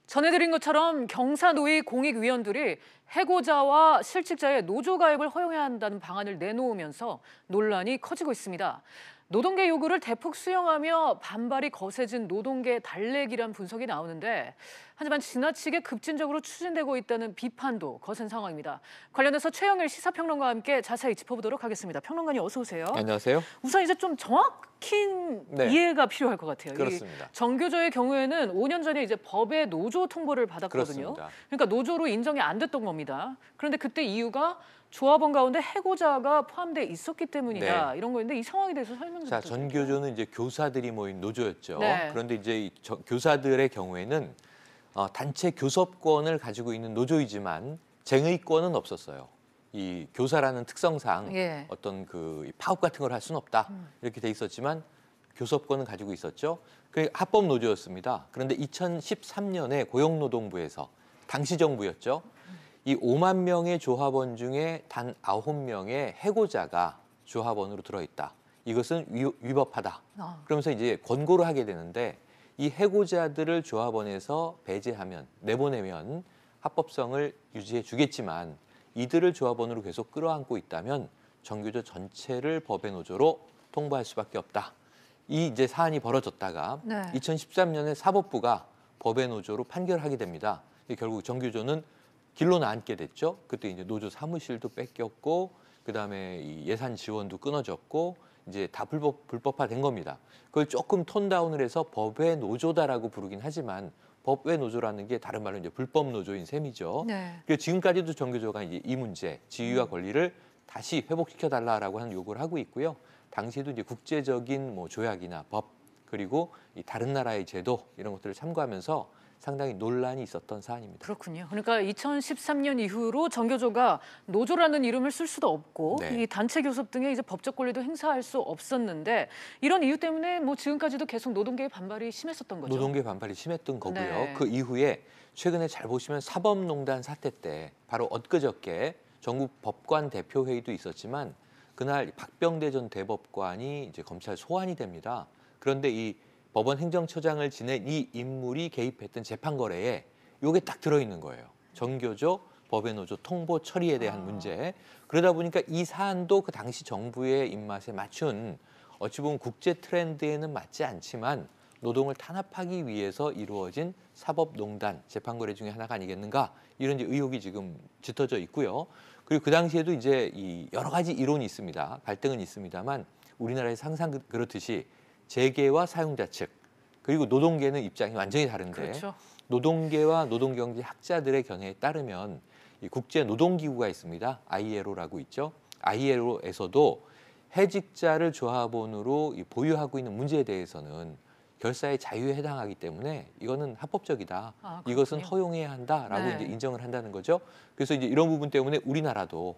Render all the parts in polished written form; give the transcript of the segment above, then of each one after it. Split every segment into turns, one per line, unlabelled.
전해드린 것처럼 경사노위 공익위원들이 해고자와 실직자의 노조 가입을 허용해야 한다는 방안을 내놓으면서 논란이 커지고 있습니다. 노동계 요구를 대폭 수용하며 반발이 거세진 노동계 달래기란 분석이 나오는데 하지만 지나치게 급진적으로 추진되고 있다는 비판도 거센 상황입니다. 관련해서 최영일 시사평론가와 함께 자세히 짚어보도록 하겠습니다. 평론가님 어서 오세요.
안녕하세요.
우선 이제 좀 정확히 이해가 필요할 것 같아요.
그렇습니다.
정교조의 경우에는 5년 전에 이제 법에 노조 통보를 받았거든요.
그렇습니다.
그러니까 노조로 인정이 안 됐던 겁니다. 그런데 그때 이유가 조합원 가운데 해고자가 포함돼 있었기 때문이다. 이런 거였는데 이 상황에 대해서 설명 좀
자,
부탁드릴게요.
전교조는 이제 교사들이 모인 노조였죠.
네.
그런데 이제 교사들의 경우에는 단체 교섭권을 가지고 있는 노조이지만 쟁의권은 없었어요. 이 교사라는 특성상 어떤 그 파업 같은 걸 할 수는 없다. 이렇게 돼 있었지만 교섭권은 가지고 있었죠. 그게 합법 노조였습니다. 그런데 2013년에 고용노동부에서 당시 정부였죠. 이 5만 명의 조합원 중에 단 9명의 해고자가 조합원으로 들어있다. 이것은 위법하다. 그러면서 이제 권고를 하게 되는데 이 해고자들을 조합원에서 배제하면, 내보내면 합법성을 유지해 주겠지만 이들을 조합원으로 계속 끌어안고 있다면 정교조 전체를 법의 노조로 통보할 수밖에 없다. 이 이제 사안이 벌어졌다가 2013년에 사법부가 법의 노조로 판결하게 됩니다. 결국 정교조는 길로 나앉게 됐죠. 그때 이제 노조 사무실도 뺏겼고, 그다음에 이 예산 지원도 끊어졌고, 이제 다 불법화된 겁니다. 그걸 조금 톤다운을 해서 법외 노조다라고 부르긴 하지만 법외 노조라는 게 다른 말로 이제 불법 노조인 셈이죠. 그래서 지금까지도 정교조가 이제 이 문제, 지위와 권리를 다시 회복시켜 달라라고 하는 요구를 하고 있고요. 당시에도 이제 국제적인 뭐 조약이나 법, 그리고 이 다른 나라의 제도 이런 것들을 참고하면서 상당히 논란이 있었던 사안입니다.
그렇군요. 그러니까 2013년 이후로 정교조가 노조라는 이름을 쓸 수도 없고 이 단체 교섭 등의 이제 법적 권리도 행사할 수 없었는데 이런 이유 때문에 뭐 지금까지도 계속 노동계의 반발이 심했었던 거죠.
노동계 반발이 심했던 거고요. 그 이후에 최근에 잘 보시면 사법농단 사태 때 바로 엊그저께 전국 법관 대표회의도 있었지만 그날 박병대 전 대법관이 이제 검찰 소환이 됩니다. 그런데 이 법원 행정처장을 지낸 이 인물이 개입했던 재판 거래에 이게 딱 들어있는 거예요. 정교조 법외 노조 통보 처리에 대한 문제. 그러다 보니까 이 사안도 그 당시 정부의 입맛에 맞춘 어찌 보면 국제 트렌드에는 맞지 않지만 노동을 탄압하기 위해서 이루어진 사법농단 재판 거래 중에 하나가 아니겠는가 이런 이제 의혹이 지금 짙어져 있고요. 그리고 그 당시에도 이제 이 여러 가지 이론이 있습니다. 갈등은 있습니다만 우리나라에서 항상 그렇듯이 재계와 사용자 측 그리고 노동계는 입장이 완전히 다른데 노동계와 노동경제 학자들의 견해에 따르면 이 국제노동기구가 있습니다. ILO라고 있죠. ILO에서도 해직자를 조합원으로 보유하고 있는 문제에 대해서는 결사의 자유에 해당하기 때문에 이거는 합법적이다. 이것은 허용해야 한다라고 이제 인정을 한다는 거죠. 그래서 이제 이런 부분 때문에 우리나라도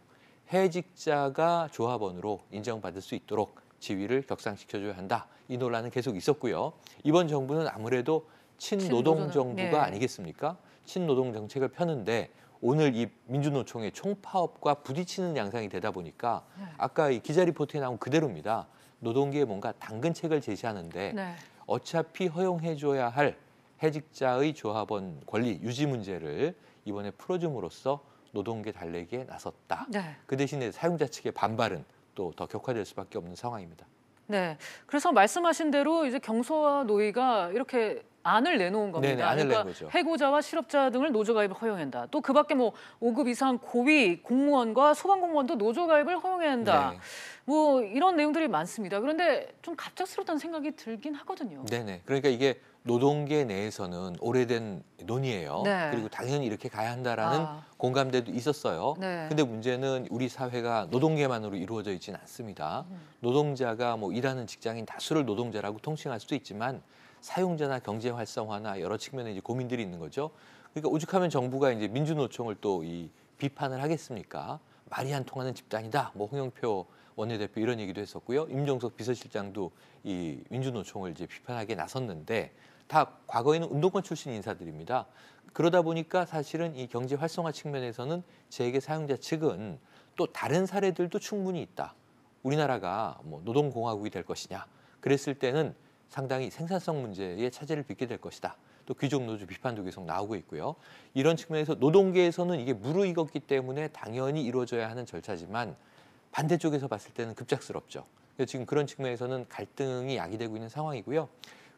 해직자가 조합원으로 인정받을 수 있도록 지위를 격상시켜줘야 한다. 이 논란은 계속 있었고요. 이번 정부는 아무래도 친노동 정부가 아니겠습니까? 친노동 정책을 펴는데 오늘 이 민주노총의 총파업과 부딪히는 양상이 되다 보니까 아까 이 기자 리포트에 나온 그대로입니다. 노동계에 뭔가 당근책을 제시하는데 어차피 허용해줘야 할 해직자의 조합원 권리 유지 문제를 이번에 풀어줌으로써 노동계 달래기에 나섰다. 그 대신에 사용자 측의 반발은 또 더 격화될 수밖에 없는 상황입니다.
네, 그래서 말씀하신 대로 이제 경소와 노위가 이렇게 안을 내놓은 겁니다.
안을
그러니까
낸 거죠.
해고자와 실업자 등을 노조 가입을 허용한다. 또 그밖에 뭐 5급 이상 고위 공무원과 소방공무원도 노조 가입을 허용해야 한다. 뭐 이런 내용들이 많습니다. 그런데 좀 갑작스럽다는 생각이 들긴 하거든요.
네네. 그러니까 이게 노동계 내에서는 오래된 논의예요. 그리고 당연히 이렇게 가야 한다라는 공감대도 있었어요. 근데 문제는 우리 사회가 노동계만으로 이루어져 있지는 않습니다. 노동자가 뭐 일하는 직장인 다수를 노동자라고 통칭할 수도 있지만 사용자나 경제 활성화나 여러 측면에 이제 고민들이 있는 거죠. 그러니까 오죽하면 정부가 이제 민주노총을 또 이 비판을 하겠습니까? 말이 안 통하는 집단이다. 뭐 홍영표 원내대표 이런 얘기도 했었고요. 임종석 비서실장도 이 민주노총을 이제 비판하게 나섰는데 다 과거에는 운동권 출신 인사들입니다. 그러다 보니까 사실은 이 경제 활성화 측면에서는 재계 사용자 측은 또 다른 사례들도 충분히 있다. 우리나라가 뭐 노동공화국이 될 것이냐. 그랬을 때는 상당히 생산성 문제에 차질을 빚게 될 것이다. 또 귀족 노조 비판도 계속 나오고 있고요. 이런 측면에서 노동계에서는 이게 무르익었기 때문에 당연히 이루어져야 하는 절차지만 반대쪽에서 봤을 때는 급작스럽죠. 그래서 지금 그런 측면에서는 갈등이 야기되고 있는 상황이고요.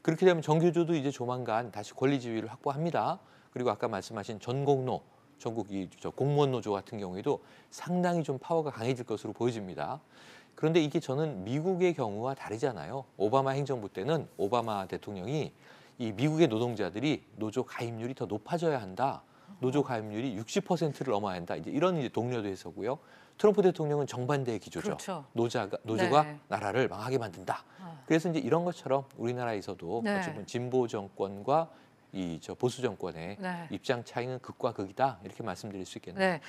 그렇게 되면 정교조도 이제 조만간 다시 권리 지위를 확보합니다. 그리고 아까 말씀하신 전공노, 전국 공무원 노조 같은 경우에도 상당히 좀 파워가 강해질 것으로 보여집니다. 그런데 이게 저는 미국의 경우와 다르잖아요. 오바마 행정부 때는 오바마 대통령이 이 미국의 노동자들이 노조 가입률이 더 높아져야 한다. 노조 가입률이 60%를 넘어야 한다. 이제 이런 이제 독려도 했었고요. 트럼프 대통령은 정반대의 기조죠.
그렇죠.
노조가
네.
나라를 망하게 만든다. 그래서 이제 이런 것처럼 우리나라에서도
네.
어쨌든 진보 정권과 보수 정권의
네.
입장 차이는 극과 극이다. 이렇게 말씀드릴 수 있겠네요.
네.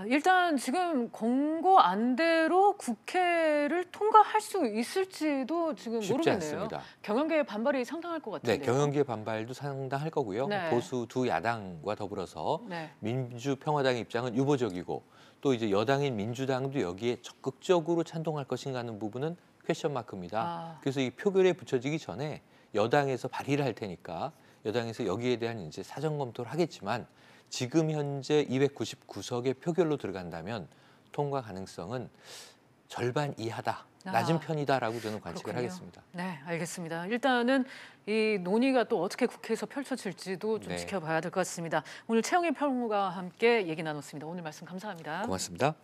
일단 지금 권고안대로 국회를 통과할 수 있을지도 지금
쉽지
모르겠네요.
않습니다.
경영계의 반발이 상당할 것
네,
같은데요.
경영계 반발도 상당할 거고요.
네.
보수 두 야당과 더불어서
네.
민주평화당의 입장은 유보적이고 또 이제 여당인 민주당도 여기에 적극적으로 찬동할 것인가 하는 부분은 퀘션 마크입니다. 그래서 이 표결에 붙여지기 전에 여당에서 발의를 할 테니까 여당에서 여기에 대한 이제 사전 검토를 하겠지만 지금 현재 299석의 표결로 들어간다면 통과 가능성은 절반 이하다. 낮은 편이다라고 저는 관측을
그렇군요.
하겠습니다.
네, 알겠습니다. 일단은 이 논의가 또 어떻게 국회에서 펼쳐질지도 좀
네.
지켜봐야 될 것 같습니다. 오늘 최영일 평론가와 함께 얘기 나눴습니다. 오늘 말씀 감사합니다.
고맙습니다.